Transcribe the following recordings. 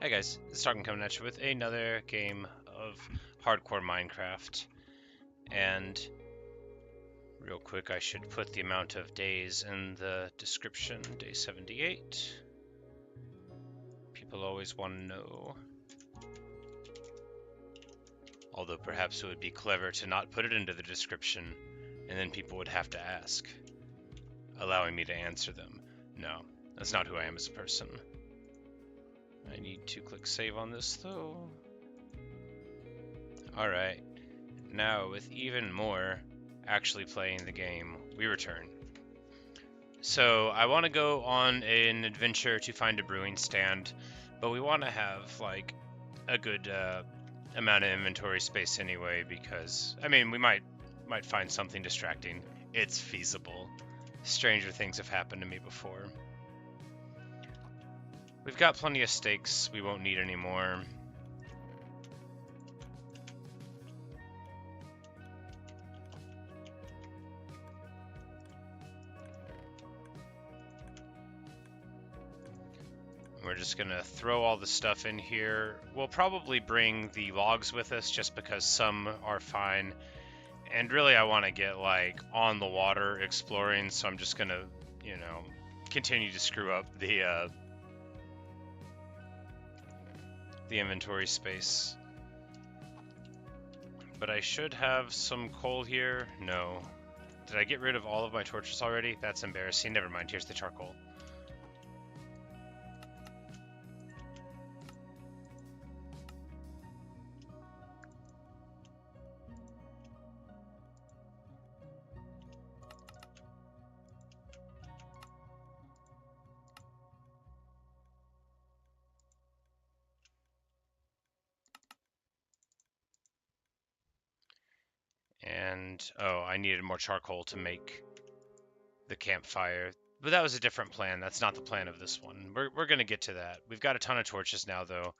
Hey guys, it's Talking coming at you with another game of hardcore Minecraft. And real quick, I should put the amount of days in the description. Day 78. People always want to know. Although perhaps it would be clever to not put it into the description, and then people would have to ask, allowing me to answer them. No, that's not who I am as a person. I need to click save on this though. Alright, now with even more actually playing the game, we return. So I want to go on an adventure to find a brewing stand, but we want to have like a good amount of inventory space anyway, because I mean we might find something distracting. It's feasible. Stranger things have happened to me before. We've got plenty of steaks, we won't need any more. We're just gonna throw all the stuff in here. We'll probably bring the logs with us just because some are fine. And really I want to get like on the water exploring, so I'm just gonna, you know, continue to screw up the inventory space. But I should have some coal here. No. Did I get rid of all of my torches already? That's embarrassing. Never mind, here's the charcoal. And, oh, I needed more charcoal to make the campfire. But that was a different plan. That's not the plan of this one. We're going to get to that. We've got a ton of torches now, though.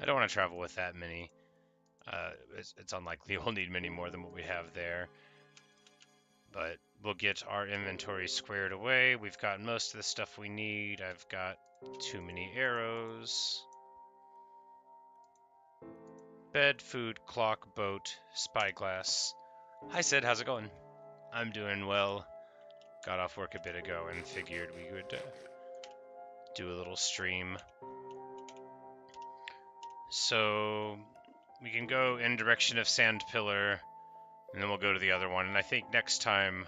I don't want to travel with that many. It's unlikely we'll need many more than what we have there. But we'll get our inventory squared away. We've got most of the stuff we need. I've got too many arrows. Bed, food, clock, boat, spyglass. Hi Sid, how's it going? I'm doing well. Got off work a bit ago and figured we would do a little stream. So we can go in direction of Sand Pillar, and then we'll go to the other one. And I think next time,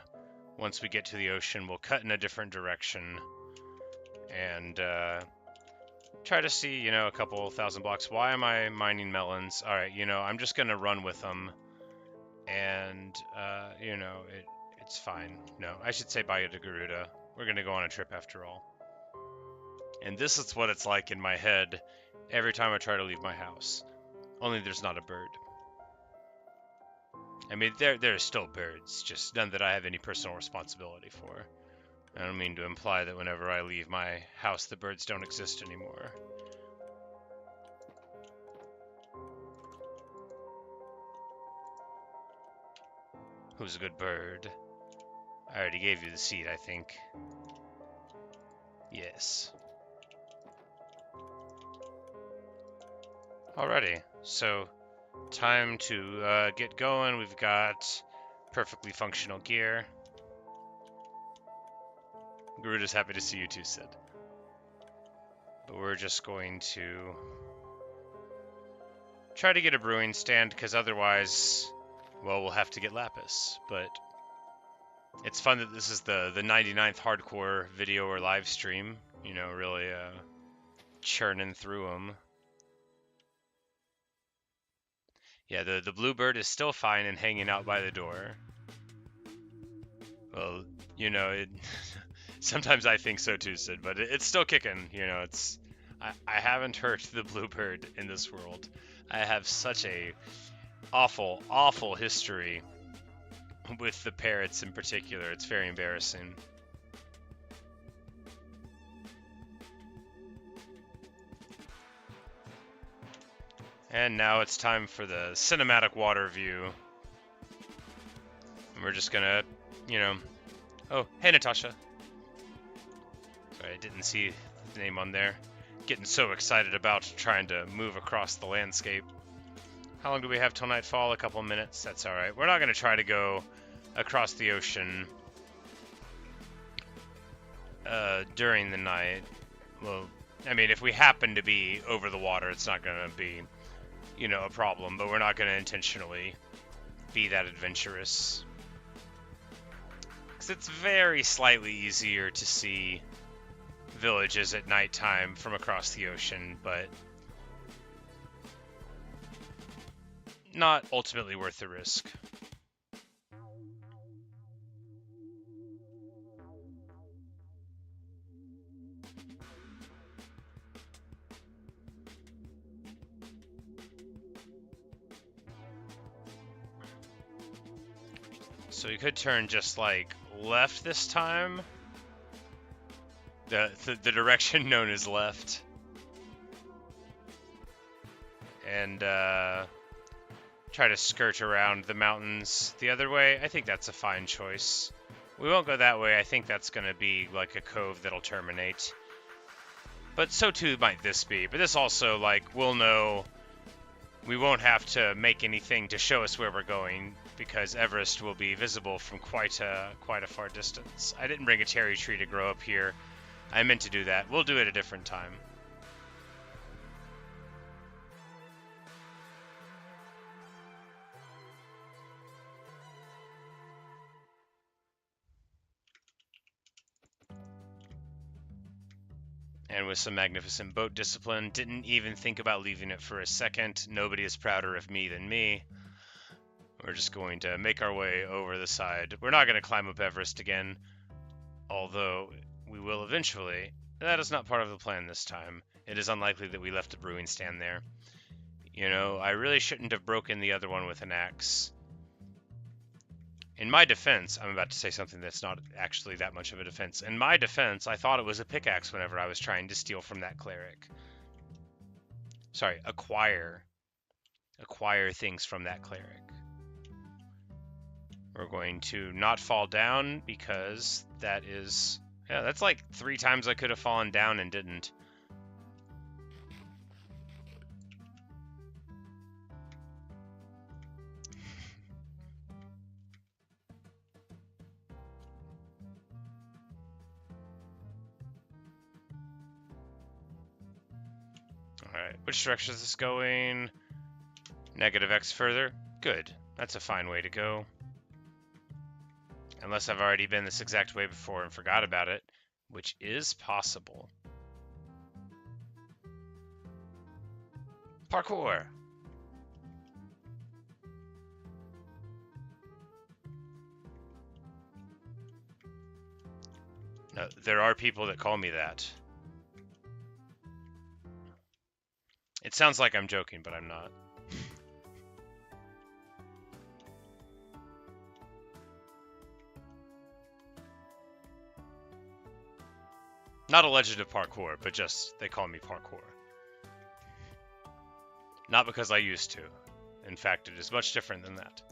once we get to the ocean, we'll cut in a different direction and try to see, you know, a couple thousand blocks. Why am I mining melons? All right, you know, I'm just gonna run with them, and you know, it's fine. No, I should say bye to Garuda. We're gonna go on a trip after all. And this is what it's like in my head every time I try to leave my house. Only there's not a bird. I mean, there are still birds, just none that I have any personal responsibility for. I don't mean to imply that whenever I leave my house, the birds don't exist anymore. Who's a good bird? I already gave you the seed, I think. Yes. Alrighty, so time to get going. We've got perfectly functional gear. Garuda's happy to see you too, Sid. But we're just going to try to get a brewing stand, because otherwise, well, we'll have to get lapis. But it's fun that this is the 99th hardcore video or live stream, you know, really churning through them. Yeah, the bluebird is still fine and hanging out by the door. Well, you know, sometimes I think so too, Sid, but it's still kicking, you know, I haven't hurt the bluebird in this world. I have such a awful, awful history with the parrots in particular. It's very embarrassing. And now it's time for the cinematic water view. And we're just gonna, you know... Oh, hey Natasha. Sorry, I didn't see the name on there. getting so excited about trying to move across the landscape. How long do we have till nightfall? A couple minutes. That's alright. We're not going to try to go across the ocean during the night. Well, I mean, if we happen to be over the water, it's not going to be, you know, a problem, but we're not going to intentionally be that adventurous. Because it's very slightly easier to see villages at nighttime from across the ocean, but not ultimately worth the risk. So we could turn just like left this time. The direction known as left. And try to skirt around the mountains the other way. I think that's a fine choice. We won't go that way. I think that's going to be like a cove that'll terminate. But so too might this be. But this also, like, we'll know we won't have to make anything to show us where we're going, because Everest will be visible from quite a far distance. I didn't bring a cherry tree to grow up here. I meant to do that. We'll do it a different time. And with some magnificent boat discipline, didn't even think about leaving it for a second. Nobody is prouder of me than me. We're just going to make our way over the side. We're not going to climb up Everest again, although we will eventually. That is not part of the plan this time. It is unlikely that we left a brewing stand there. You know, I really shouldn't have broken the other one with an axe. In my defense, I'm about to say something that's not actually that much of a defense. In my defense, I thought it was a pickaxe whenever I was trying to steal from that cleric. Sorry, acquire things from that cleric. We're going to not fall down because that is... Yeah, that's like 3 times I could have fallen down and didn't. Alright, which direction is this going? Negative X further? Good. That's a fine way to go. Unless I've already been this exact way before and forgot about it, which is possible. Parkour! No, there are people that call me that. It sounds like I'm joking, but I'm not. Not a legend of parkour, but just they call me parkour. Not because I used to. In fact, it is much different than that.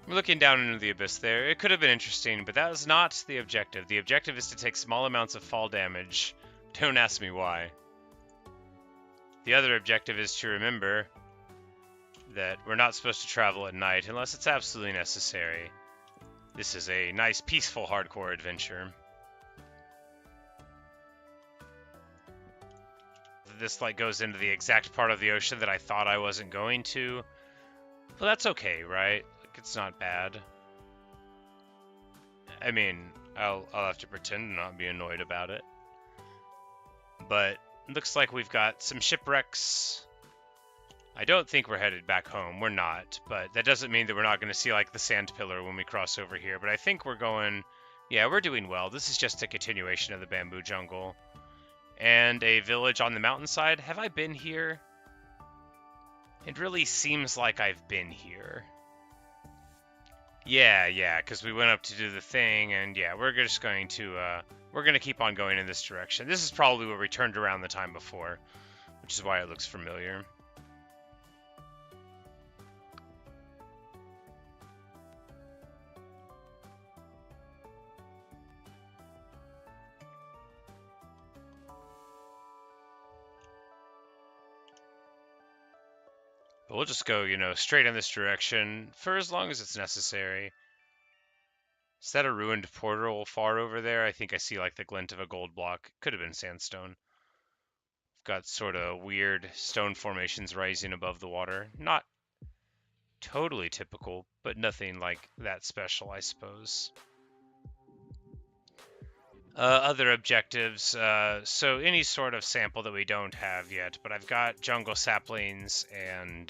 We're looking down into the abyss there. It could have been interesting, but that was not the objective. The objective is to take small amounts of fall damage. Don't ask me why. The other objective is to remember that we're not supposed to travel at night unless it's absolutely necessary. This is a nice, peaceful, hardcore adventure. This like goes into the exact part of the ocean that I thought I wasn't going to. Well, that's okay, right? Like, it's not bad. I mean, I'll have to pretend and not be annoyed about it. But it looks like we've got some shipwrecks. I don't think we're headed back home. We're not, but that doesn't mean that we're not going to see like the sand pillar when we cross over here. But I think we're going... Yeah, we're doing well. This is just a continuation of the bamboo jungle. And a village on the mountainside. Have I been here? It really seems like I've been here. Yeah, because we went up to do the thing, and yeah, we're just going to, we're going to keep on going in this direction. This is probably where we turned around the time before, which is why it looks familiar. But we'll just go, straight in this direction for as long as it's necessary. Is that a ruined portal far over there? I think I see like the glint of a gold block. Could have been sandstone. Got sort of weird stone formations rising above the water. Not totally typical, but nothing like that special, I suppose. Other objectives, so any sort of sample that we don't have yet, but I've got jungle saplings and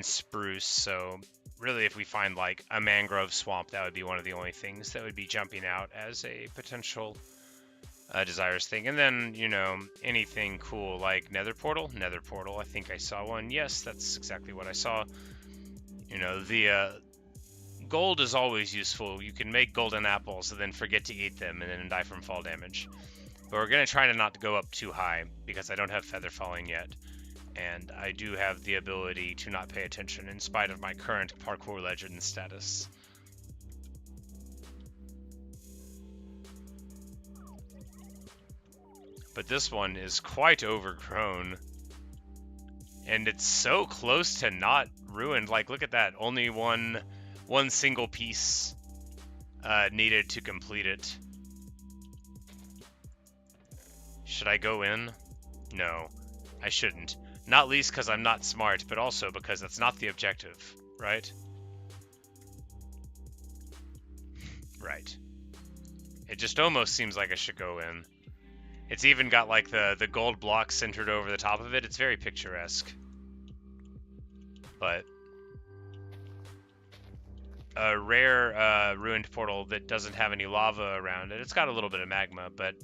spruce, so really if we find like a mangrove swamp, that would be one of the only things that would be jumping out as a potential desires thing. And then, anything cool like nether portal, I think I saw one. Yes, that's exactly what I saw. The gold is always useful. You can make golden apples and then forget to eat them and then die from fall damage. But we're going to try to not go up too high because I don't have feather falling yet. And I do have the ability to not pay attention in spite of my current parkour legend status. But this one is quite overgrown. And it's so close to not ruined. Like, look at that. Only one single piece needed to complete it. Should I go in? No, I shouldn't. Not least because I'm not smart, but also because that's not the objective, right? Right. It just almost seems like I should go in. It's even got like the gold block centered over the top of it. It's very picturesque. But a rare ruined portal that doesn't have any lava around it. It's got a little bit of magma, but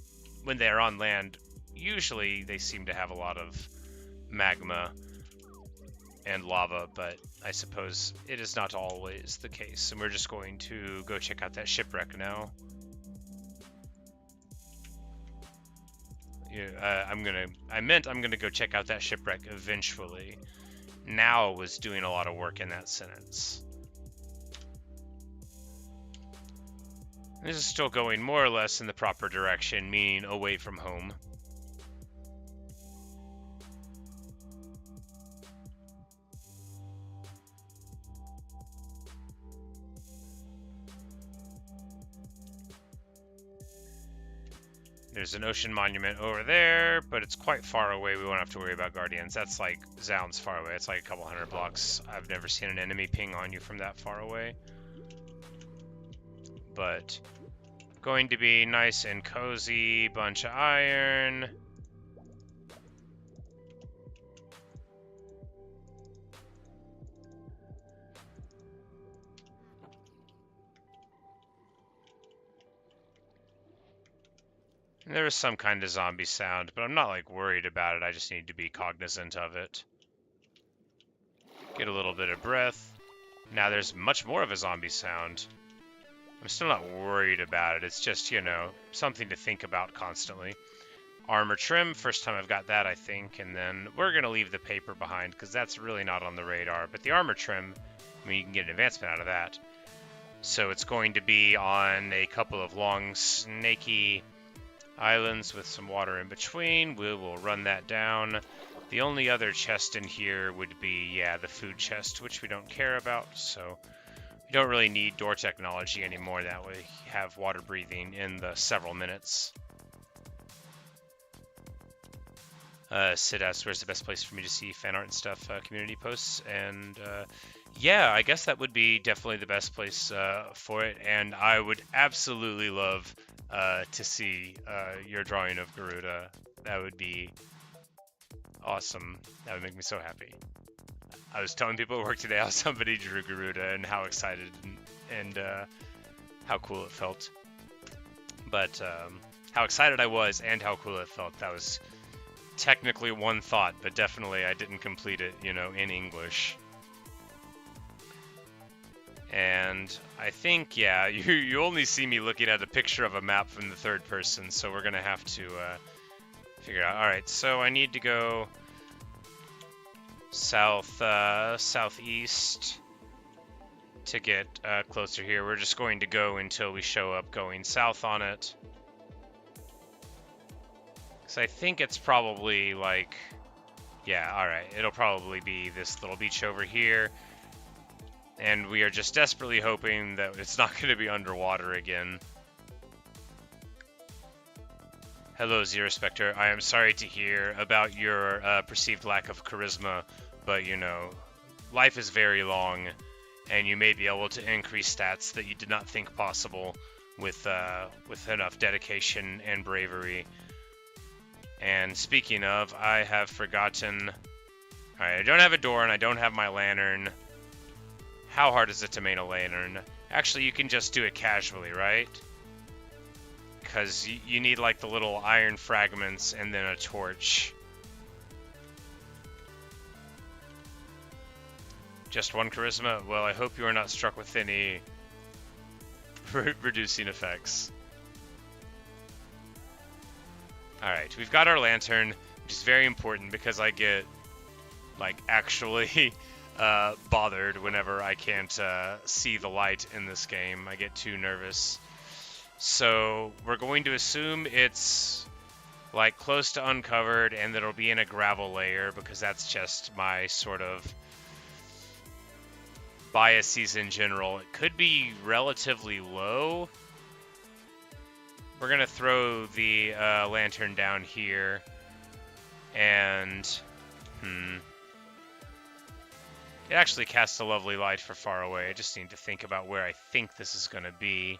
when they're on land, usually they seem to have a lot of magma and lava, but I suppose it is not always the case. And we're just going to go check out that shipwreck now. I'm gonna go check out that shipwreck eventually. Now was doing a lot of work in that sentence. This is still going more or less in the proper direction, meaning away from home. There's an ocean monument over there, but it's quite far away. We won't have to worry about guardians. That's like zounds far away. It's like a couple hundred blocks. I've never seen an enemy ping on you from that far away. But going to be nice and cozy. Bunch of iron. There was some kind of zombie sound, but I'm not like worried about it. I just need to be cognizant of it. Get a little bit of breath. Now there's much more of a zombie sound. I'm still not worried about it. It's just, something to think about constantly. Armor trim, first time I've got that, I think. And then we're going to leave the paper behind because that's really not on the radar. But the armor trim, you can get an advancement out of that. So it's going to be on a couple of long, snaky islands with some water in between. We will run that down. The only other chest in here would be, the food chest, which we don't care about, so we don't really need door technology anymore. That way we have water breathing in the several minutes. Sid asks, where's the best place for me to see fan art and stuff, community posts, and I guess that would be definitely the best place for it, and I would absolutely love to see your drawing of Garuda. That would be awesome. That would make me so happy. I was telling people at work today how somebody drew Garuda and how excited and how cool it felt. But how excited I was and how cool it felt, that was technically one thought, but definitely I didn't complete it, in English. And I think, you only see me looking at a picture of a map from the third person, so we're going to have to figure it out. Alright, so I need to go southeast to get closer here. We're just going to go until we show up going south on it. Because I think it's probably like Yeah, alright. It'll probably be this little beach over here. And we are just desperately hoping that it's not going to be underwater again. Hello, Zero Spectre. I am sorry to hear about your perceived lack of charisma, but you know, life is very long, and you may be able to increase stats that you did not think possible with enough dedication and bravery. And speaking of, I have forgotten. Alright, I don't have a door and I don't have my lantern. How hard is it to make a lantern? Actually, you can just do it casually, right? Because you need like the little iron fragments and then a torch. Just one charisma? Well, I hope you are not struck with any reducing effects. Alright, we've got our lantern, which is very important because I get, like, actually bothered whenever I can't see the light in this game. I get too nervous. So we're going to assume it's like close to uncovered and that it'll be in a gravel layer because that's just my sort of biases in general. It could be relatively low. We're going to throw the lantern down here and it actually casts a lovely light for far away. I just need to think about where I think this is going to be.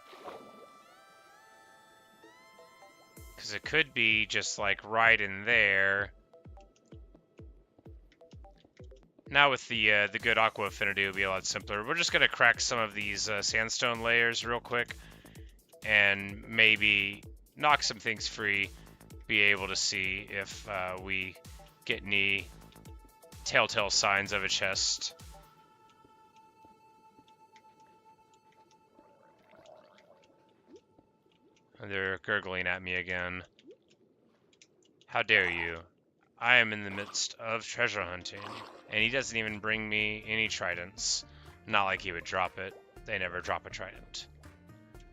Because it could be just like right in there. Now with the good aqua affinity, it'll be a lot simpler. We're just going to crack some of these sandstone layers real quick. And maybe knock some things free. Be able to see if we get any telltale signs of a chest. They're gurgling at me again. How dare you? I am in the midst of treasure hunting, and he doesn't even bring me any tridents. Not like he would drop it. They never drop a trident.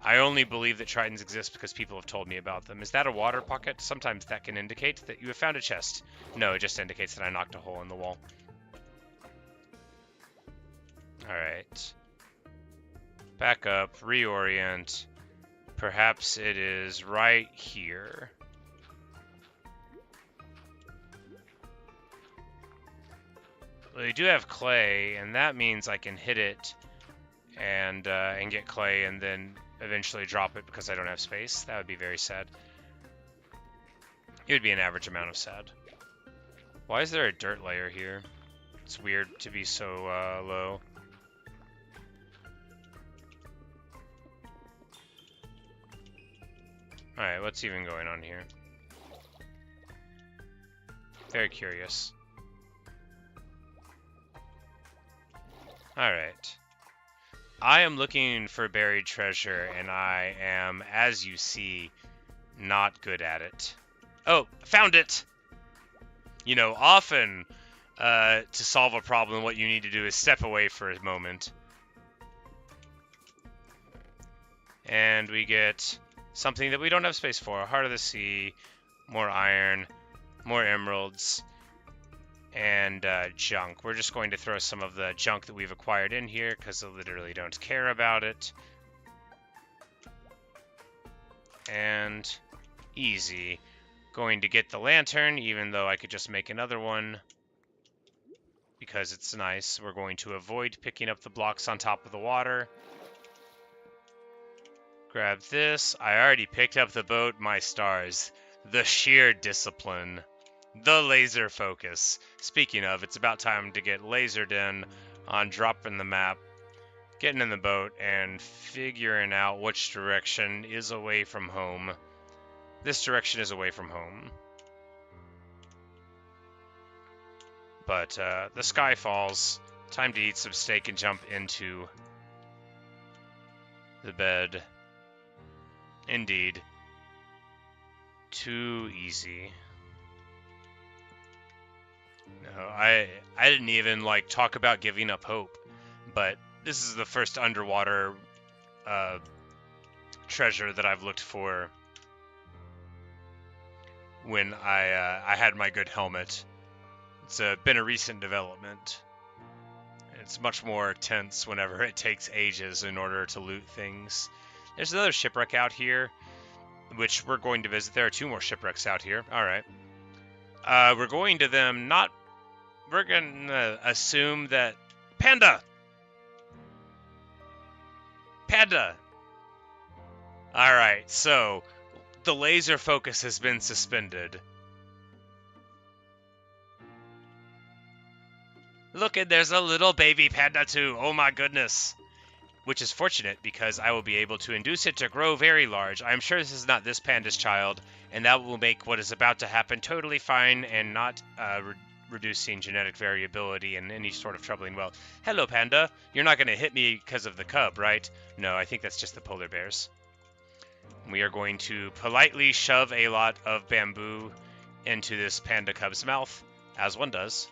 I only believe that tridents exist because people have told me about them. Is that a water pocket? Sometimes that can indicate that you have found a chest. No, it just indicates that I knocked a hole in the wall. Alright. Back up, reorient. Perhaps it is right here. Well, you do have clay, and that means I can hit it and get clay and then eventually drop it because I don't have space. That would be very sad. It would be an average amount of sad. Why is there a dirt layer here? It's weird to be so low. Alright, what's even going on here? Very curious. Alright. I am looking for buried treasure, and I am, as you see, not good at it. Oh, found it! You know, often, to solve a problem, what you need to do is step away for a moment. And we get something that we don't have space for. Heart of the Sea, more iron, more emeralds, and junk. We're just going to throw some of the junk that we've acquired in here because I literally don't care about it. And easy. Going to get the lantern, even though I could just make another one because it's nice. We're going to avoid picking up the blocks on top of the water. Grab this. I already picked up the boat, my stars. The sheer discipline. The laser focus. Speaking of, it's about time to get lasered in on dropping the map, getting in the boat, and figuring out which direction is away from home. This direction is away from home. But the sky falls. Time to eat some steak and jump into the bed. Indeed. Too easy. No, I didn't even like talk about giving up hope, but this is the first underwater treasure that I've looked for when I had my good helmet. It's been a recent development. It's much more tense whenever it takes ages in order to loot things. There's another shipwreck out here, which we're going to visit. There are 2 more shipwrecks out here. All right. We're going to them not... We're going to assume that... Panda! Panda! Alright, so the laser focus has been suspended. Look, and there's a little baby panda too. Oh my goodness. Which is fortunate because I will be able to induce it to grow very large. I'm sure this is not this panda's child, and that will make what is about to happen totally fine and not reducing genetic variability and any sort of troubling. Well, hello panda. You're not going to hit me because of the cub, right? No, I think that's just the polar bears. We are going to politely shove a lot of bamboo into this panda cub's mouth, as one does.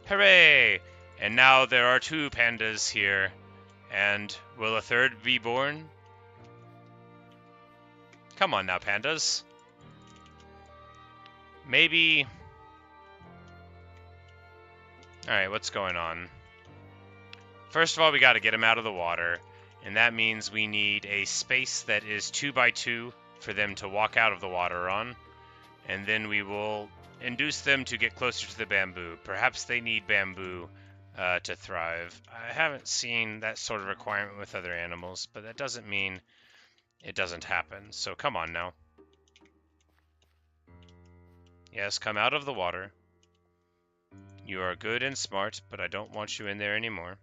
Hooray! And now there are 2 pandas here. And will a 3rd be born? Come on now, pandas. Maybe... Alright, what's going on? First of all, we gotta get them out of the water. And that means we need a space that is 2 by 2 for them to walk out of the water on. And then we will induce them to get closer to the bamboo. Perhaps they need bamboo to thrive. I haven't seen that sort of requirement with other animals, but that doesn't mean it doesn't happen. So come on now. Yes, come out of the water. You are good and smart, but I don't want you in there anymore.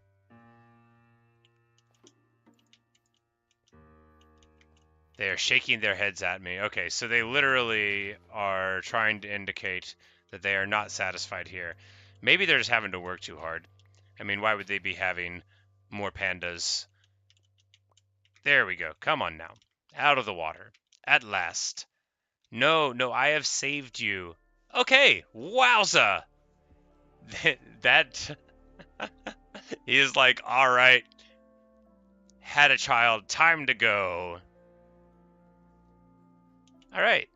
They are shaking their heads at me. Okay, so they literally are trying to indicate that they are not satisfied here. Maybe they're just having to work too hard. I mean, why would they be having more pandas? There we go. Come on now. Out of the water. At last. No, I have saved you. Okay, wowza! That... He is like, alright. Had a child. Time to go. Alright.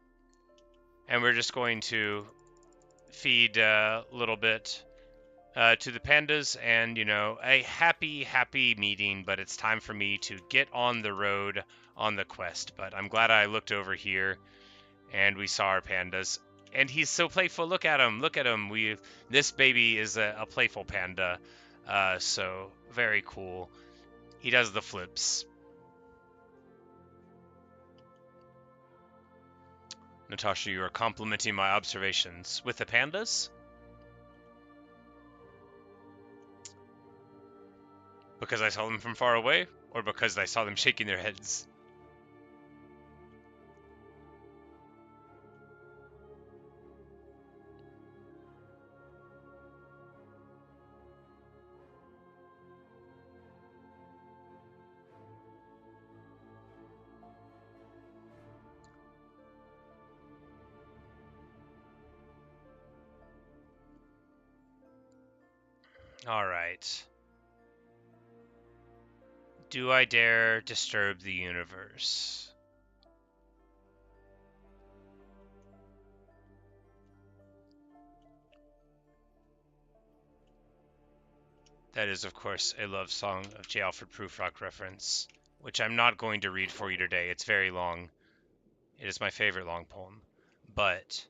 And we're just going to feed a little bit to the pandas and, you know, a happy meeting, but it's time for me to get on the road on the quest. But I'm glad I looked over here and we saw our pandas. And he's so playful. Look at him. Look at him. This baby is a playful panda. So very cool. He does the flips. Natasha, you are complimenting my observations. With the pandas? Because I saw them from far away? Or because I saw them shaking their heads? Alright. Do I dare disturb the universe? That is, of course, a love song of J. Alfred Prufrock reference, which I'm not going to read for you today. It's very long. It is my favorite long poem. But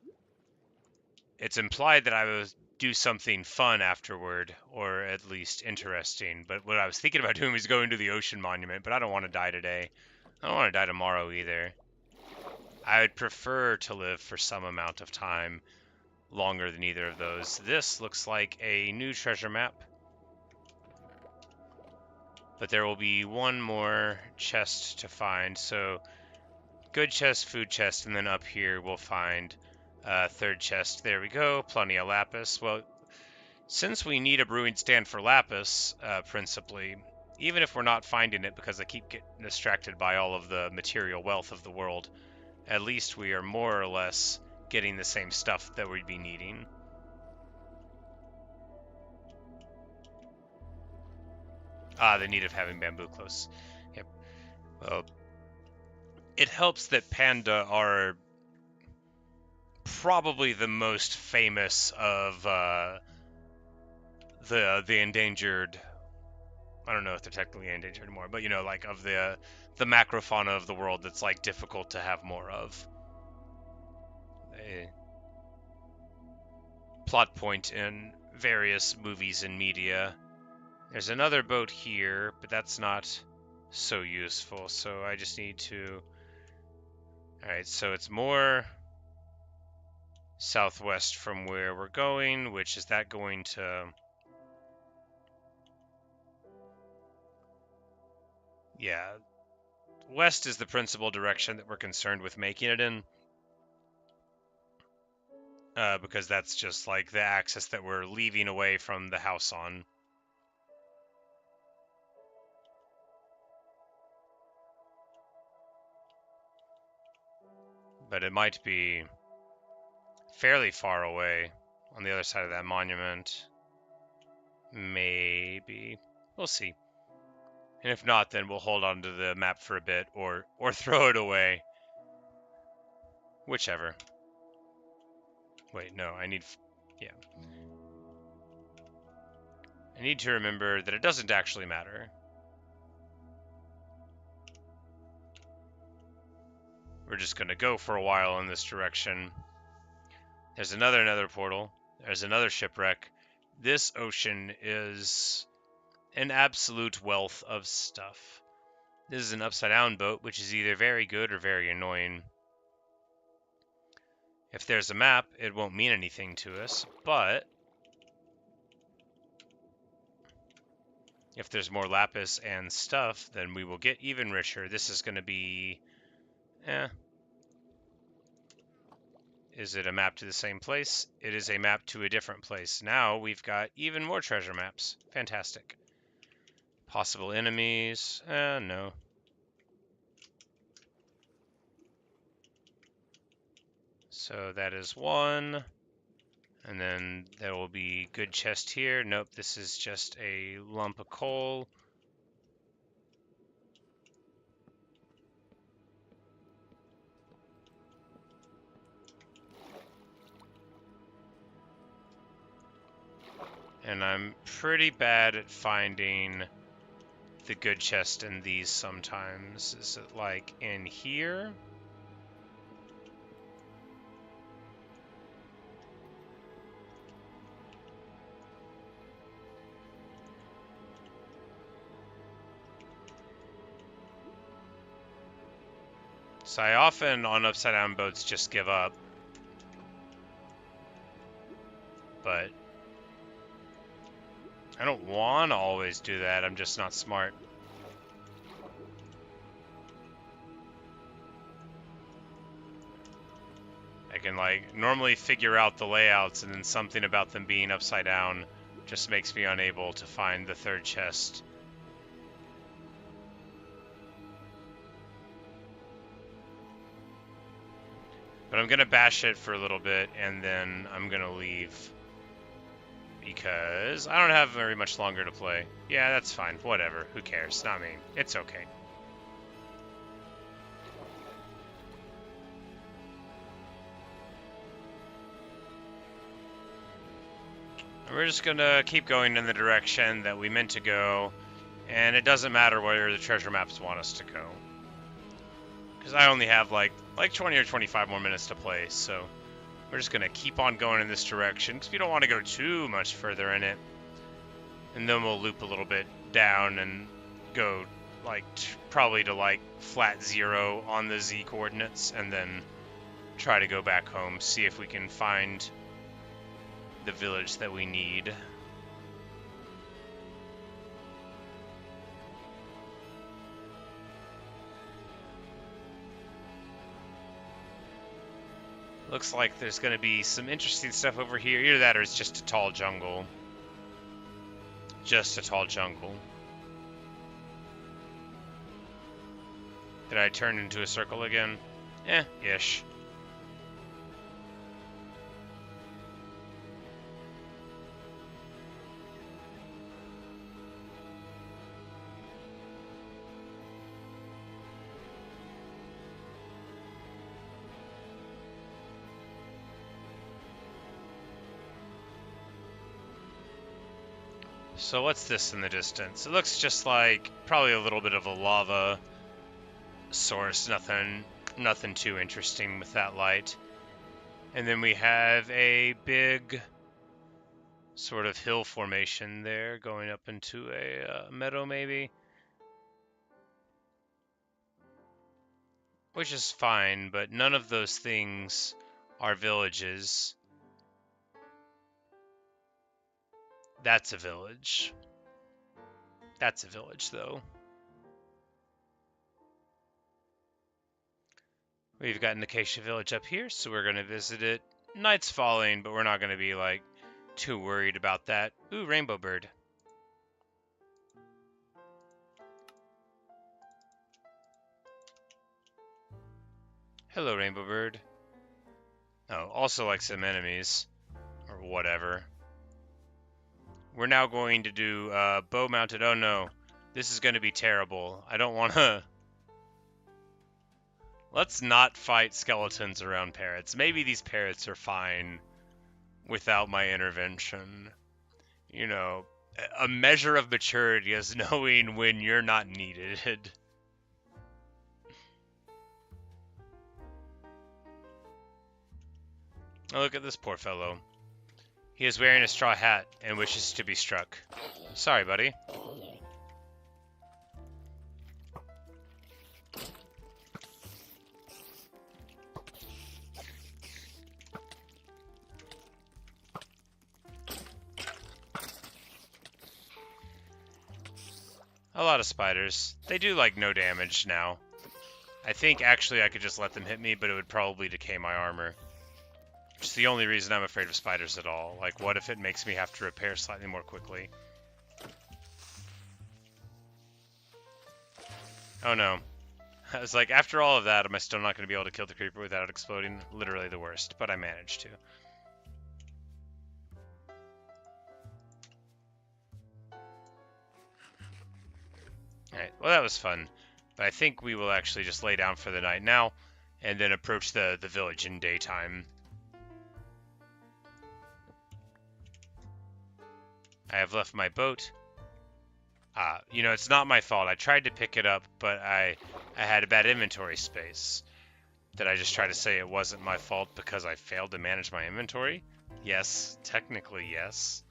it's implied that I will do something fun afterward, or at least interesting. But what I was thinking about doing was going to the ocean monument, but I don't want to die today. I don't want to die tomorrow either. I would prefer to live for some amount of time longer than either of those. This looks like a new treasure map. But there will be one more chest to find. So good chest, food chest, and then up here we'll find third chest. There we go. Plenty of lapis. Well, since we need a brewing stand for lapis, principally, even if we're not finding it because I keep getting distracted by all of the material wealth of the world, at least we are more or less getting the same stuff that we'd be needing. The need of having bamboo close. Yep. Well, it helps that panda are probably the most famous of the endangered. I don't know if they're technically endangered anymore, but you know, like of the macrofauna of the world that's like difficult to have more of. A plot point in various movies and media. There's another boat here, but that's not so useful, so I just need to... Alright, so it's more southwest from where we're going, which is that going to... Yeah, west is the principal direction that we're concerned with making it in. Because that's just like the axis that we're leaving away from the house on. But it might be fairly far away on the other side of that monument. Maybe. We'll see. And if not, then we'll hold on to the map for a bit or throw it away. Whichever. Wait, no, I need... Yeah. I need to remember that it doesn't actually matter. We're just going to go for a while in this direction. There's another nether portal. There's another shipwreck. This ocean is an absolute wealth of stuff. This is an upside-down boat, which is either very good or very annoying. If there's a map, it won't mean anything to us, but if there's more lapis and stuff, then we will get even richer. This is going to be... Is it a map to the same place? It is a map to a different place. Now we've got even more treasure maps. Fantastic. Possible enemies? No. So that is one. And then there will be good chest here. Nope, this is just a lump of coal. And I'm pretty bad at finding the good chest in these sometimes. Is it like in here? So I often on upside down boats just give up. But I don't want to always do that. I'm just not smart. I can like normally figure out the layouts, and then something about them being upside down just makes me unable to find the third chest. But I'm gonna bash it for a little bit, and then I'm gonna leave. Because I don't have very much longer to play. Yeah, that's fine. Whatever. Who cares? Not me. It's okay. We're just gonna keep going in the direction that we meant to go, and it doesn't matter where the treasure maps want us to go. Because I only have like 20 or 25 more minutes to play, so we're just gonna keep on going in this direction, because we don't want to go too much further in it. And then we'll loop a little bit down and go like probably to like flat 0 on the Z coordinates, and then try to go back home, see if we can find the village that we need. Looks like there's going to be some interesting stuff over here. Either that or it's just a tall jungle. Just a tall jungle. Did I turn into a circle again? Ish. So what's this in the distance? It looks just like probably a little bit of a lava source. Nothing too interesting with that light. And then we have a big sort of hill formation there going up into a meadow maybe. Which is fine, but none of those things are villages. That's a village. That's a village, though. We've got an acacia village up here, so we're going to visit it. Night's falling, but we're not going to be, like, too worried about that. Ooh, rainbow bird. Hello, rainbow bird. Oh, also like some enemies. Or whatever. We're now going to do bow mounted. Oh no, this is going to be terrible. I don't want to. Let's not fight skeletons around parrots. Maybe these parrots are fine without my intervention. You know, a measure of maturity is knowing when you're not needed. Oh, look at this poor fellow. He is wearing a straw hat and wishes to be struck. Sorry, buddy. A lot of spiders. They do like no damage now. I think actually I could just let them hit me, but it would probably decay my armor. Which is the only reason I'm afraid of spiders at all. Like, what if it makes me have to repair slightly more quickly? Oh no. I was like, after all of that, am I still not going to be able to kill the creeper without exploding? Literally the worst, but I managed to. Alright, well that was fun. But I think we will actually just lay down for the night now, and then approach the village in daytime. I have left my boat. You know, it's not my fault. I tried to pick it up, but I had a bad inventory space. Did I just try to say it wasn't my fault because I failed to manage my inventory? Yes, technically yes.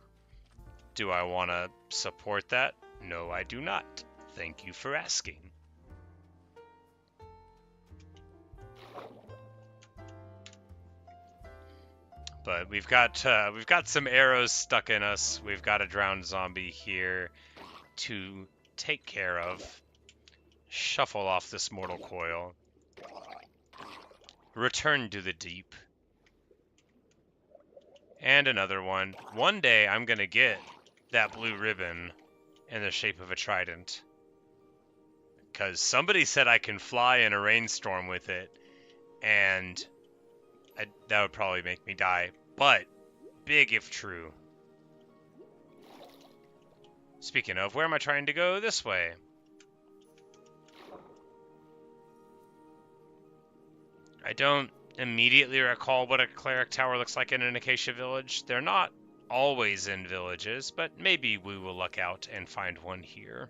Do I want to support that? No, I do not. Thank you for asking. But we've got some arrows stuck in us. We've got a drowned zombie here to take care of. Shuffle off this mortal coil. Return to the deep. And another one. One day I'm gonna get that blue ribbon in the shape of a trident. Because somebody said I can fly in a rainstorm with it, and that would probably make me die. But, big if true. Speaking of, where am I trying to go? This way. I don't immediately recall what a cleric tower looks like in an acacia village. They're not always in villages, but maybe we will luck out and find one here.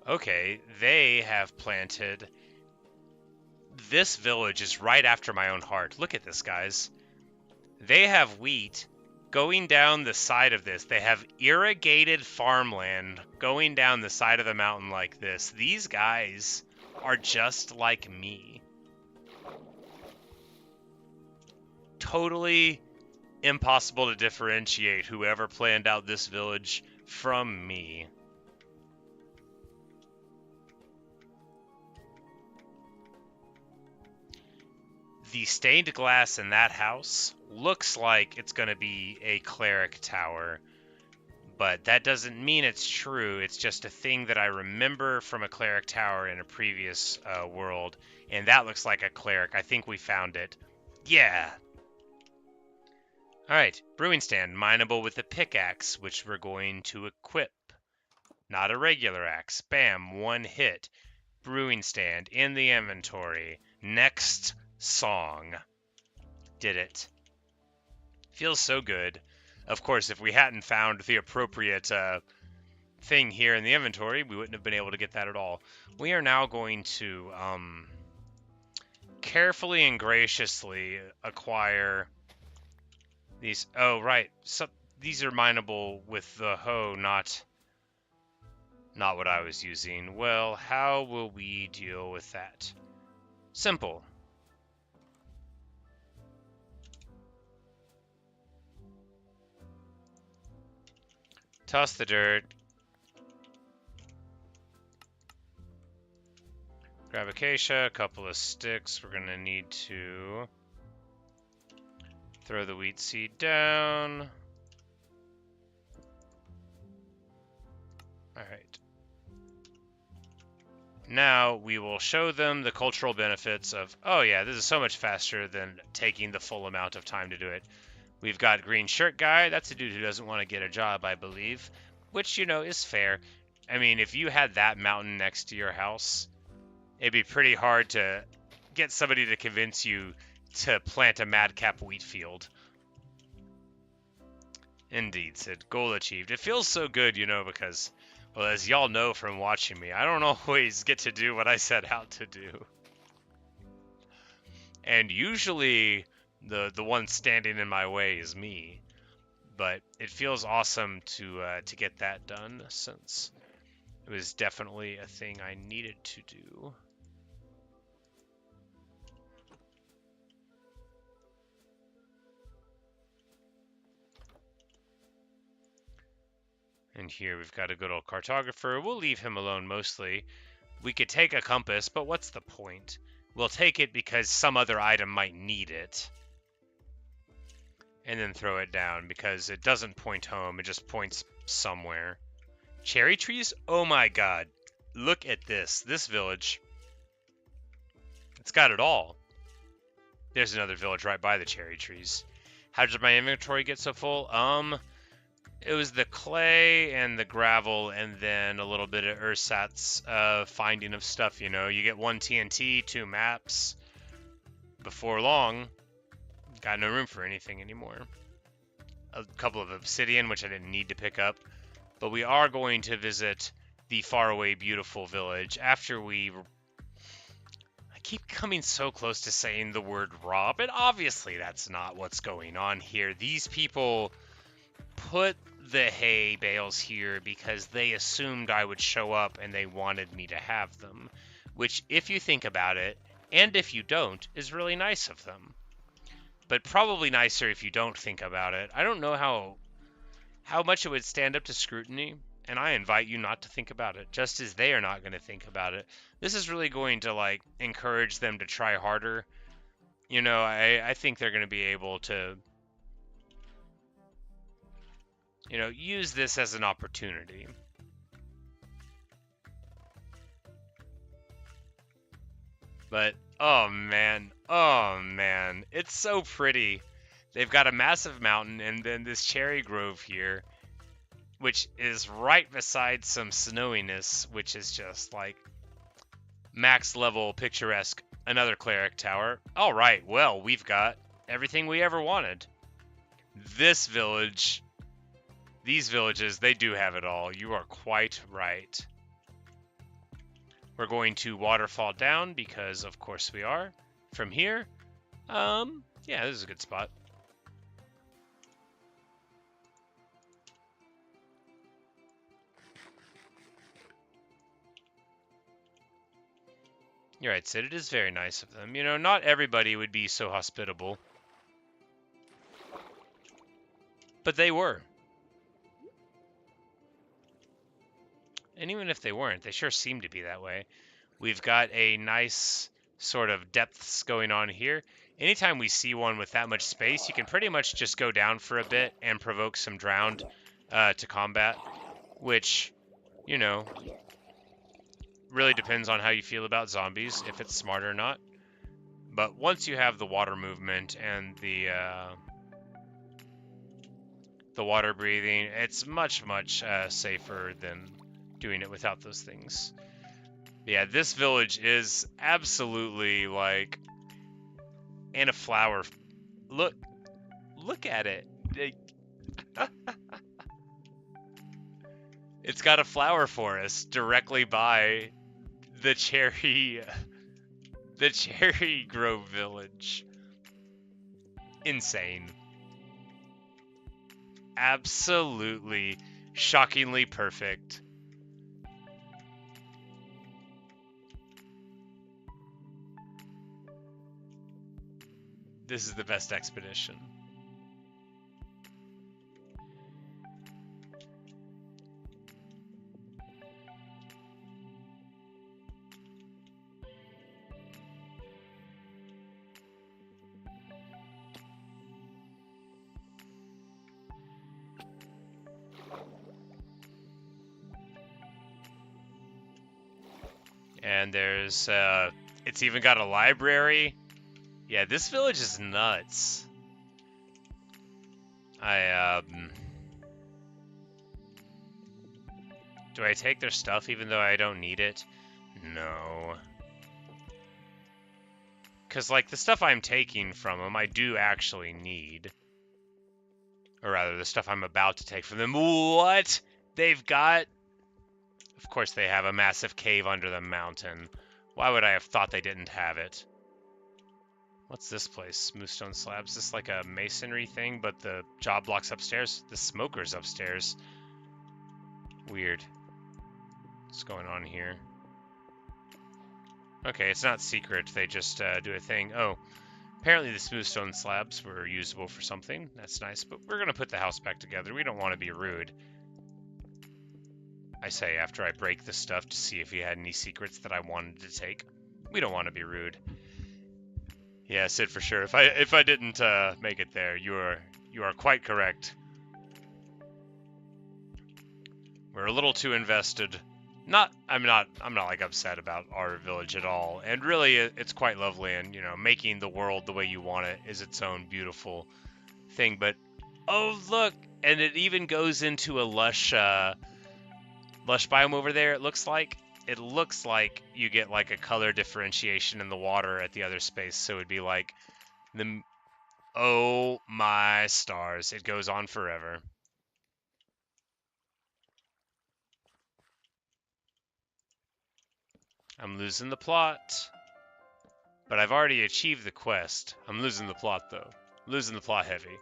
Okay, they have planted. This village is right after my own heart. Look at this, guys. They have wheat going down the side of this. They have irrigated farmland going down the side of the mountain like this. These guys are just like me. Totally impossible to differentiate whoever planned out this village from me. The stained glass in that house looks like it's going to be a cleric tower, but that doesn't mean it's true. It's just a thing that I remember from a cleric tower in a previous world, and that looks like a cleric. I think we found it. Yeah. Alright, brewing stand, mineable with a pickaxe, which we're going to equip. not a regular axe. Bam, one hit. Brewing stand in the inventory. Next song. Did it. Feels so good. Of course, if we hadn't found the appropriate thing here in the inventory, we wouldn't have been able to get that at all. We are now going to carefully and graciously acquire these. Oh, right. So these are mineable with the hoe, not what I was using. Well, how will we deal with that? Simple. Toss the dirt. Grab acacia, a couple of sticks. We're going to need to throw the wheat seed down. Alright. Now we will show them the cultural benefits of, oh yeah, this is so much faster than taking the full amount of time to do it. We've got green shirt guy. That's a dude who doesn't want to get a job, I believe, which, you know, is fair. I mean, if you had that mountain next to your house, it'd be pretty hard to get somebody to convince you to plant a madcap wheat field. Indeed, Sid. Goal achieved. It feels so good, you know, because, well, as y'all know from watching me, I don't always get to do what I set out to do. And usually the one standing in my way is me. But it feels awesome to get that done, since it was definitely a thing I needed to do. And here we've got a good old cartographer. We'll leave him alone mostly. We could take a compass, but what's the point? We'll take it because some other item might need it. And then throw it down because it doesn't point home. It just points somewhere. Cherry trees? Oh my god. Look at this. This village. It's got it all. There's another village right by the cherry trees. How did my inventory get so full? It was the clay and the gravel, and then a little bit of Ursat's finding of stuff, you know. You get 1 TNT, 2 maps. Before long, got no room for anything anymore. A couple of obsidian, which I didn't need to pick up. But we are going to visit the faraway beautiful village after we... I keep coming so close to saying the word rob, and obviously that's not what's going on here. These people put the hay bales here because they assumed I would show up and they wanted me to have them, which, if you think about it, and if you don't, is really nice of them. But probably nicer if you don't think about it. I don't know how much it would stand up to scrutiny, and I invite you not to think about it, just as they are not going to think about it. This is really going to, like, encourage them to try harder. You know, I think they're going to be able to, you know, use this as an opportunity. But, oh man, it's so pretty. They've got a massive mountain and then this cherry grove here, which is right beside some snowiness, which is just like max level picturesque. Another cleric tower. All right, well, we've got everything we ever wanted. This village, these villages, they do have it all. You are quite right. We're going to waterfall down because, of course, we are. From here, yeah, this is a good spot. You're right, Sid. It is very nice of them. You know, not everybody would be so hospitable. But they were. And even if they weren't, they sure seem to be that way. We've got a nice sort of depths going on here. Anytime we see one with that much space, you can pretty much just go down for a bit and provoke some drowned to combat, which, you know, really depends on how you feel about zombies, if it's smart or not. But once you have the water movement and the water breathing, it's much, much safer than doing it without those things. Yeah, this village is absolutely like in a flower. Look at it. It's got a flower forest directly by the cherry grove village. Insane. Absolutely shockingly perfect. This is the best expedition. And there's, it's even got a library. Yeah, this village is nuts. Do I take their stuff even though I don't need it? No. Because, like, the stuff I'm taking from them, I do actually need. Or rather, the stuff I'm about to take from them. What? They've got... Of course they have a massive cave under the mountain. Why would I have thought they didn't have it? What's this place? Smooth stone slabs. Is this like a masonry thing, but the job block's upstairs? The smoker's upstairs. Weird. What's going on here? Okay, it's not secret. They just do a thing. Oh, apparently the smooth stone slabs were usable for something. That's nice, but we're going to put the house back together. We don't want to be rude. I say after I break the stuff to see if he had any secrets that I wanted to take. We don't want to be rude. Yeah, Sid, for sure. If I didn't make it there, you are quite correct. We're a little too invested. I'm not like upset about our village at all. And really, it's quite lovely. And you know, making the world the way you want it is its own beautiful thing. But oh look, and it even goes into a lush biome over there. It looks like you get like a color differentiation in the water at the other space. So it'd be like the oh my stars! It goes on forever. I'm losing the plot. But I've already achieved the quest. I'm losing the plot, though. Losing the plot heavy.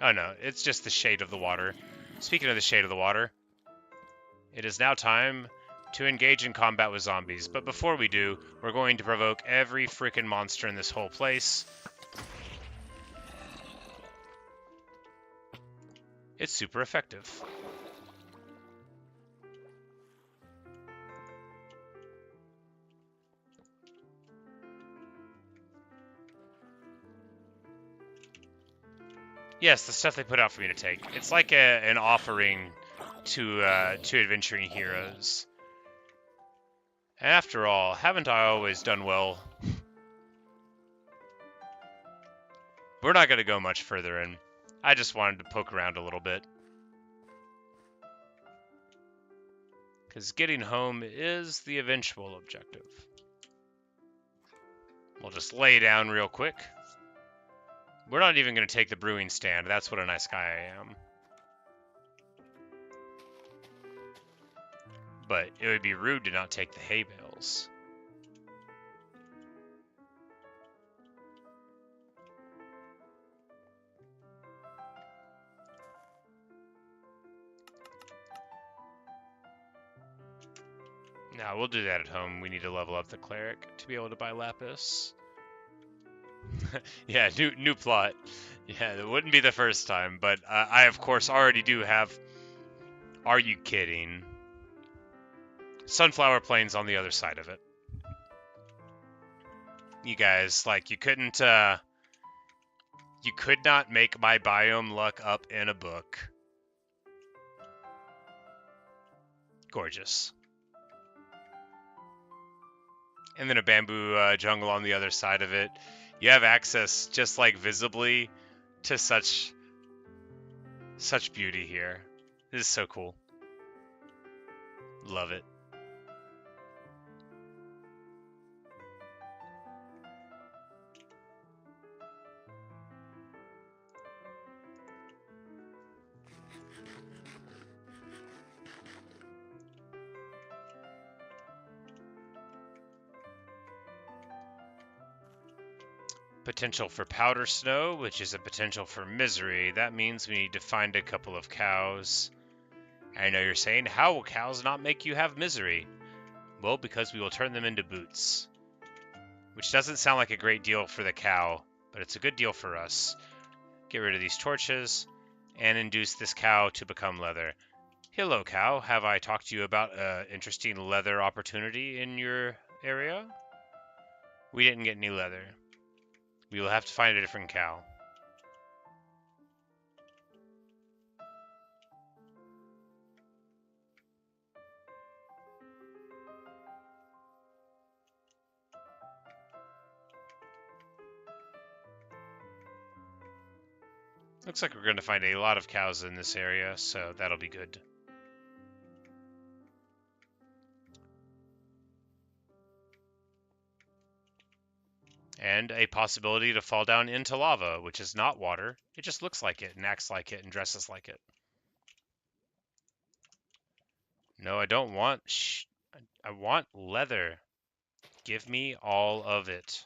Oh, no. It's just the shade of the water. Speaking of the shade of the water, it is now time to engage in combat with zombies. But before we do, we're going to provoke every freaking monster in this whole place. It's super effective. Yes, the stuff they put out for me to take. It's like an offering to adventuring heroes. And after all, haven't I always done well? We're not going to go much further in. I just wanted to poke around a little bit. Because getting home is the eventual objective. We'll just lay down real quick. We're not even going to take the brewing stand. That's what a nice guy I am. But it would be rude to not take the hay bales. No, we'll do that at home. We need to level up the cleric to be able to buy lapis. Yeah, new plot. Yeah, it wouldn't be the first time, but I of course already do have. Are you kidding? Sunflower Plains on the other side of it. You guys, like, you could not make my biome luck up in a book. Gorgeous. And then a bamboo jungle on the other side of it. You have access, just like visibly, to such Such beauty here. This is so cool. Love it. Potential for powder snow, which is a potential for misery. That means we need to find a couple of cows. I know you're saying, how will cows not make you have misery? Well, because we will turn them into boots. Which doesn't sound like a great deal for the cow, but it's a good deal for us. Get rid of these torches, and induce this cow to become leather. Hello, cow. Have I talked to you about an interesting leather opportunity in your area? We didn't get any leather. We will have to find a different cow. Looks like we're going to find a lot of cows in this area, so that'll be good. And a possibility to fall down into lava, which is not water. It just looks like it and acts like it and dresses like it. No, I don't want... I want leather. Give me all of it.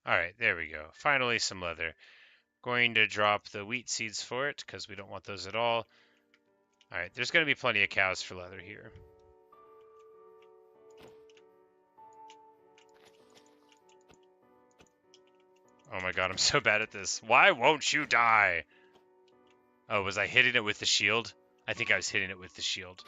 Alright, there we go. Finally, some leather. Going to drop the wheat seeds for it, because we don't want those at all. Alright, there's going to be plenty of cows for leather here. Oh my god, I'm so bad at this. Why won't you die? Oh, was I hitting it with the shield? I think I was hitting it with the shield.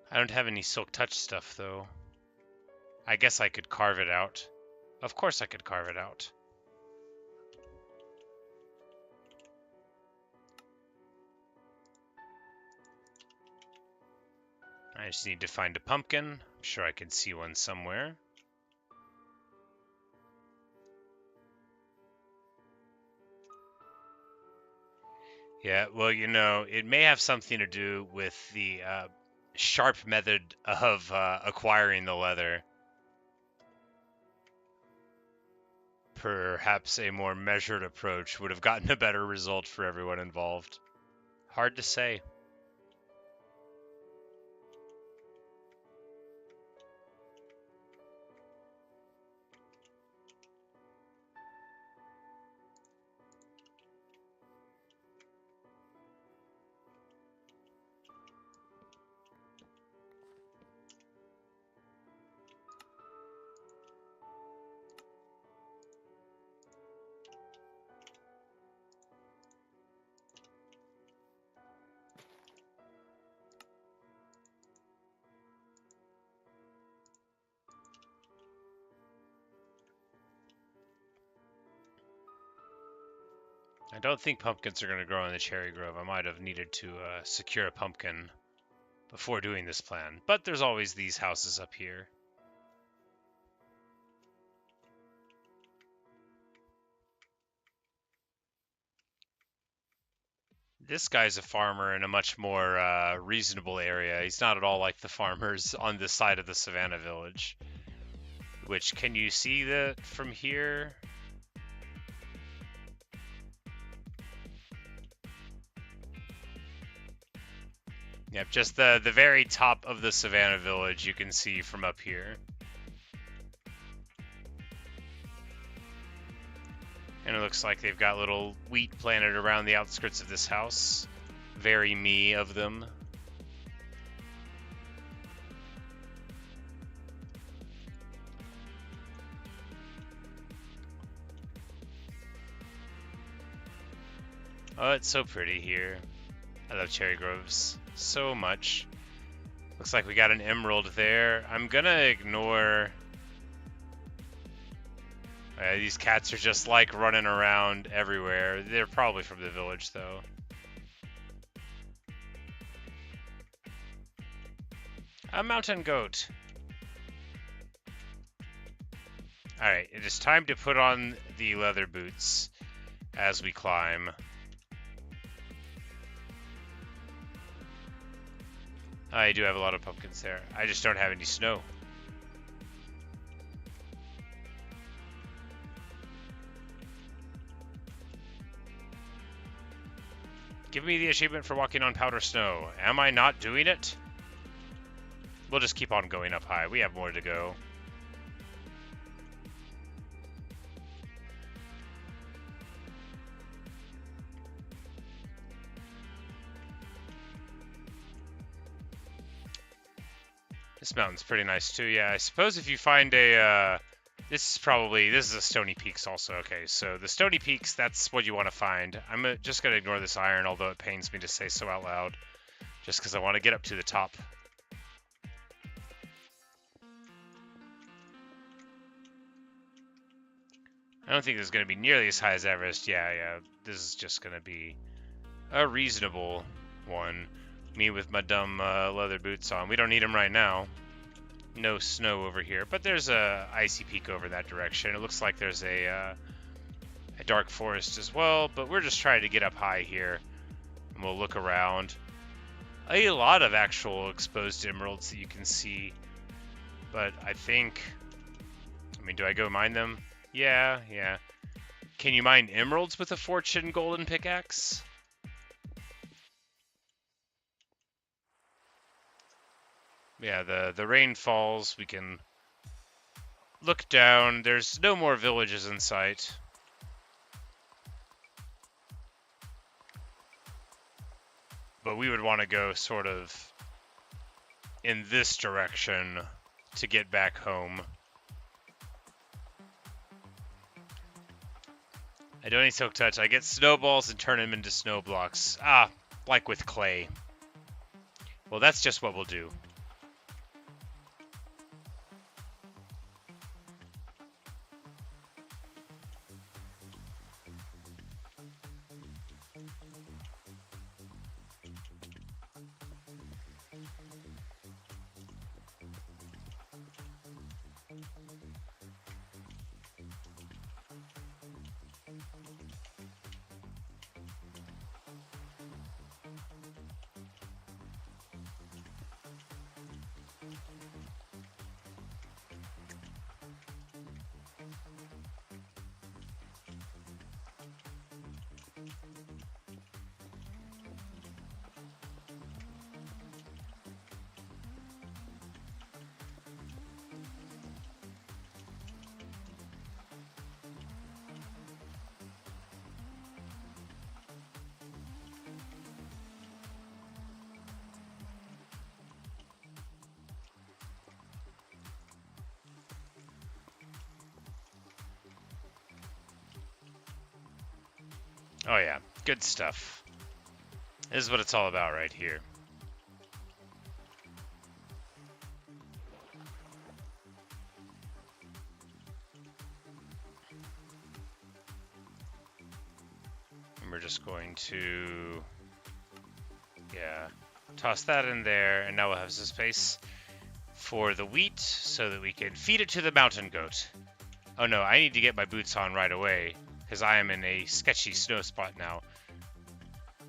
I don't have any silk touch stuff, though. I guess I could carve it out. Of course I could carve it out. I just need to find a pumpkin. I'm sure I can see one somewhere. Yeah, well, you know, it may have something to do with the sharp method of acquiring the leather. Perhaps a more measured approach would have gotten a better result for everyone involved. Hard to say. I don't think pumpkins are going to grow in the cherry grove. I might have needed to secure a pumpkin before doing this plan. But there's always these houses up here. This guy's a farmer in a much more reasonable area. He's not at all like the farmers on this side of the Savannah village. Which, can you see that from here? Yep, just the very top of the Savannah village you can see from up here. And it looks like they've got little wheat planted around the outskirts of this house. Very me of them. Oh, it's so pretty here. I love cherry groves so much. Looks like we got an emerald there. I'm gonna ignore... these cats are just like running around everywhere. They're probably from the village though. A mountain goat. Alright, it is time to put on the leather boots as we climb. I do have a lot of pumpkins there. I just don't have any snow. Give me the achievement for walking on powder snow. Am I not doing it? We'll just keep on going up high. We have more to go. This mountain's pretty nice too. Yeah, I suppose if you find a... this is a Stony Peaks also. Okay, so the Stony Peaks, that's what you want to find. I'm just going to ignore this iron, although it pains me to say so out loud. Just because I want to get up to the top. I don't think this is going to be nearly as high as Everest. Yeah, this is just going to be a reasonable one. Me with my dumb leather boots on. We don't need them right now. No snow over here, but there's a icy peak over that direction. It looks like there's a dark forest as well, but we're just trying to get up high here, and we'll look around. A lot of actual exposed emeralds that you can see, but I mean, do I go mine them? Yeah. Can you mine emeralds with a fortune golden pickaxe? Yeah, the rain falls. We can look down. There's no more villages in sight. But we would want to go sort of in this direction to get back home. I don't need Silk Touch. I get snowballs and turn them into snow blocks. Ah, like with clay. Well, that's just what we'll do. Oh yeah, good stuff. This is what it's all about right here. And we're just going to, toss that in there, and now we'll have some space for the wheat so that we can feed it to the mountain goat. Oh no, I need to get my boots on right away, because I am in a sketchy snow spot now.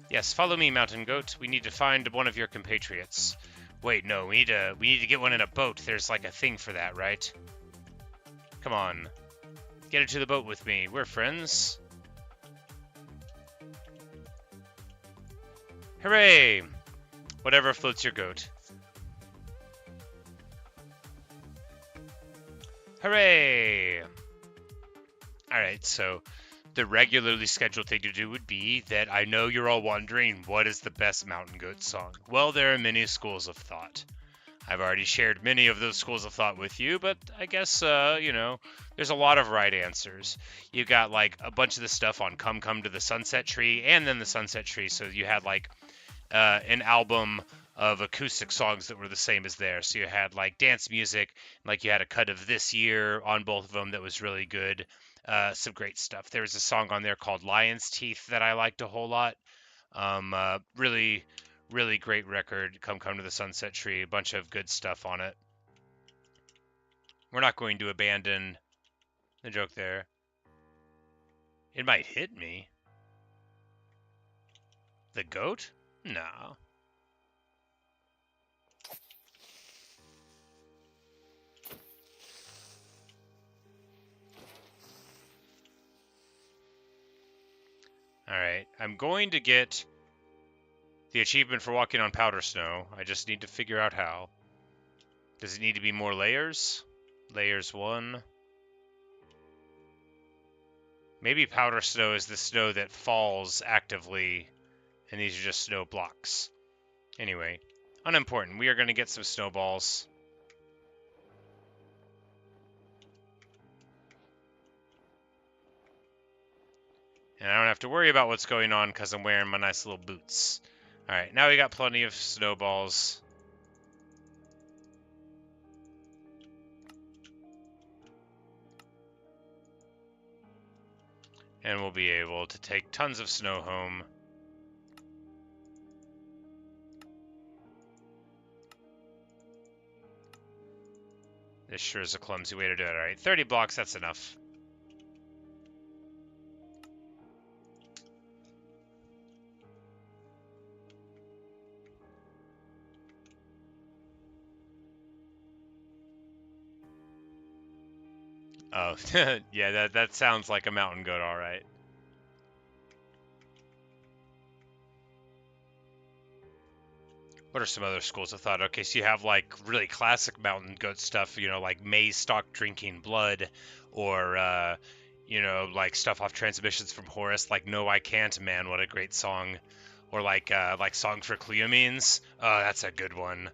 Yes, follow me, mountain goat. We need to find one of your compatriots. Wait, no, we need to get one in a boat. There's like a thing for that, right? Come on. Get into the boat with me. We're friends. Hooray! Whatever floats your goat. Hooray! Alright, so the regularly scheduled thing to do would be that I know you're all wondering, what is the best mountain goat song? Well, there are many schools of thought. I've already shared many of those schools of thought with you, but I guess, there's a lot of right answers. You got, like, a bunch of the stuff on Come to the Sunset Tree, and then the Sunset Tree, so you had, like, an album of acoustic songs that were the same as theirs. So you had like dance music, like you had a cut of This Year on both of them that was really good. Some great stuff. There was a song on there called Lion's Teeth that I liked a whole lot. Really, really great record. Come to the Sunset Tree. A bunch of good stuff on it. We're not going to abandon the joke there. It might hit me. The goat? No. Alright, I'm going to get the achievement for walking on powder snow. I just need to figure out how. Does it need to be more layers? Layers 1. Maybe powder snow is the snow that falls actively, and these are just snow blocks. Anyway, unimportant. We are going to get some snowballs. And I don't have to worry about what's going on because I'm wearing my nice little boots. Alright, now we got plenty of snowballs. And we'll be able to take tons of snow home. This sure is a clumsy way to do it. Alright, 30 blocks, that's enough. Oh, yeah, that sounds like a mountain goat, alright. What are some other schools of thought? Okay, so you have like really classic mountain goat stuff, you know, like maize stalk drinking blood, or you know, like stuff off transmissions from Horace, like No I Can't Man, what a great song. Or like Song for Cleomines. Oh, that's a good one.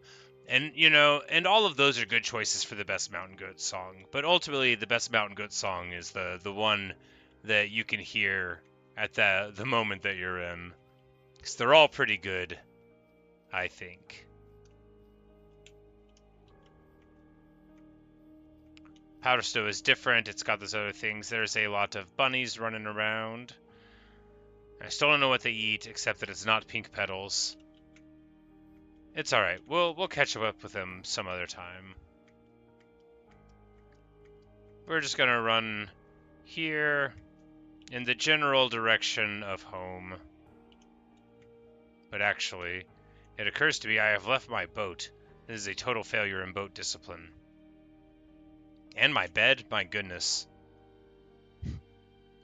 And you know, and all of those are good choices for the best mountain goat song. But ultimately the best mountain goat song is the one that you can hear at the moment that you're in. Because they're all pretty good, I think. Powder Snow is different. It's got those other things. There's a lot of bunnies running around. I still don't know what they eat, except that it's not pink petals. It's alright. We'll catch up with them some other time. We're just gonna run here in the general direction of home. But actually, it occurs to me I have left my boat. This is a total failure in boat discipline. And my bed? My goodness.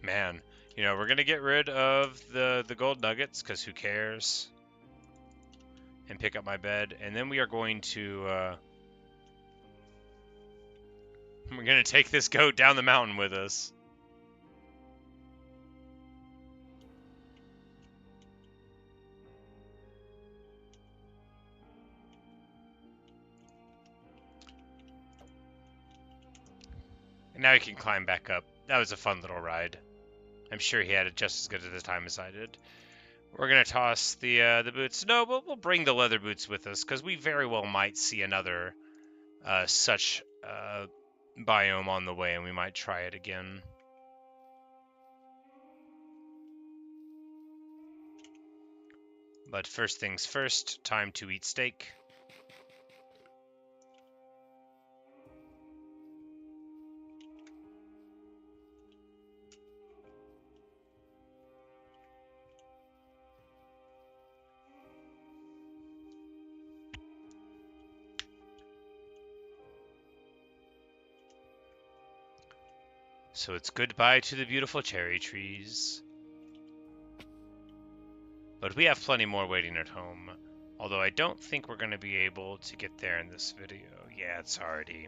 Man, you know, we're gonna get rid of the gold nuggets, because who cares? And pick up my bed, and then we are going to, we're gonna take this goat down the mountain with us. And now he can climb back up. That was a fun little ride. I'm sure he had it just as good at the time as I did. We're gonna toss the boots. No, but we'll bring the leather boots with us because we very well might see another such biome on the way, and we might try it again. But first things first, time to eat steak. So it's goodbye to the beautiful cherry trees. But we have plenty more waiting at home. Although I don't think we're going to be able to get there in this video. Yeah, it's already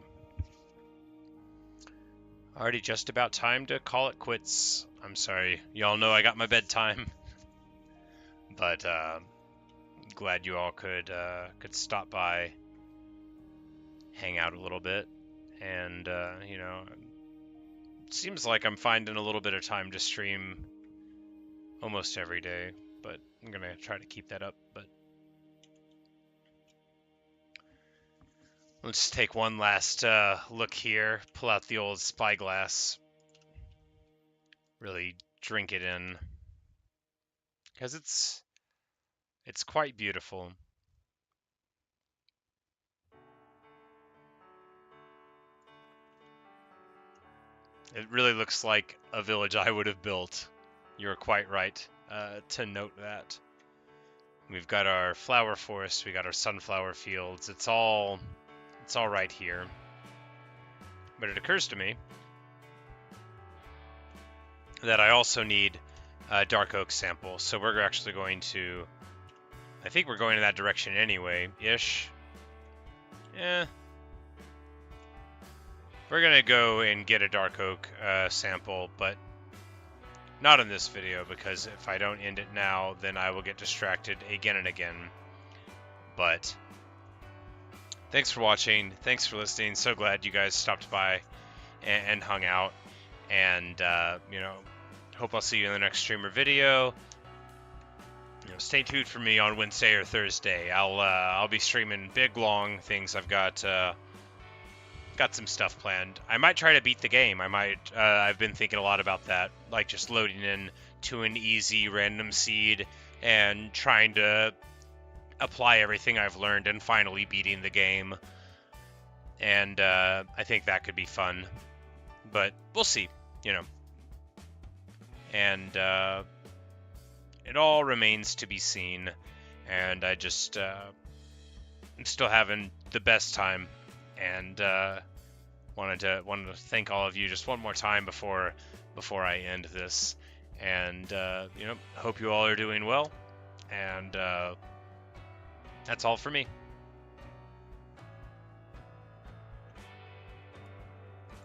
just about time to call it quits. I'm sorry. Y'all know I got my bedtime. But glad you all could stop by, hang out a little bit, and you know, it seems like I'm finding a little bit of time to stream almost every day, but I'm gonna try to keep that up. But Let's take one last look here. Pull out the old spyglass. Really drink it in, because it's quite beautiful. It really looks like a village I would have built. You're quite right to note that. We've got our flower forest, we got our sunflower fields. It's all right here. But it occurs to me that I also need a dark oak sample. So we're actually going to, I think we're going in that direction anyway, ish. Yeah. We're gonna go and get a dark oak sample, but not in this video, because if I don't end it now, then I will get distracted again and again. But thanks for watching. Thanks for listening. So glad you guys stopped by and hung out. And, hope I'll see you in the next stream or video. Stay tuned for me on Wednesday or Thursday. I'll be streaming big, long things. I've got some stuff planned. I might try to beat the game. I've been thinking a lot about that, like just loading in to an easy random seed and trying to apply everything I've learned and finally beating the game. And I think that could be fun, but we'll see, and it all remains to be seen. And I just I'm still having the best time, and wanted to thank all of you just one more time before I end this. And hope you all are doing well. And that's all for me.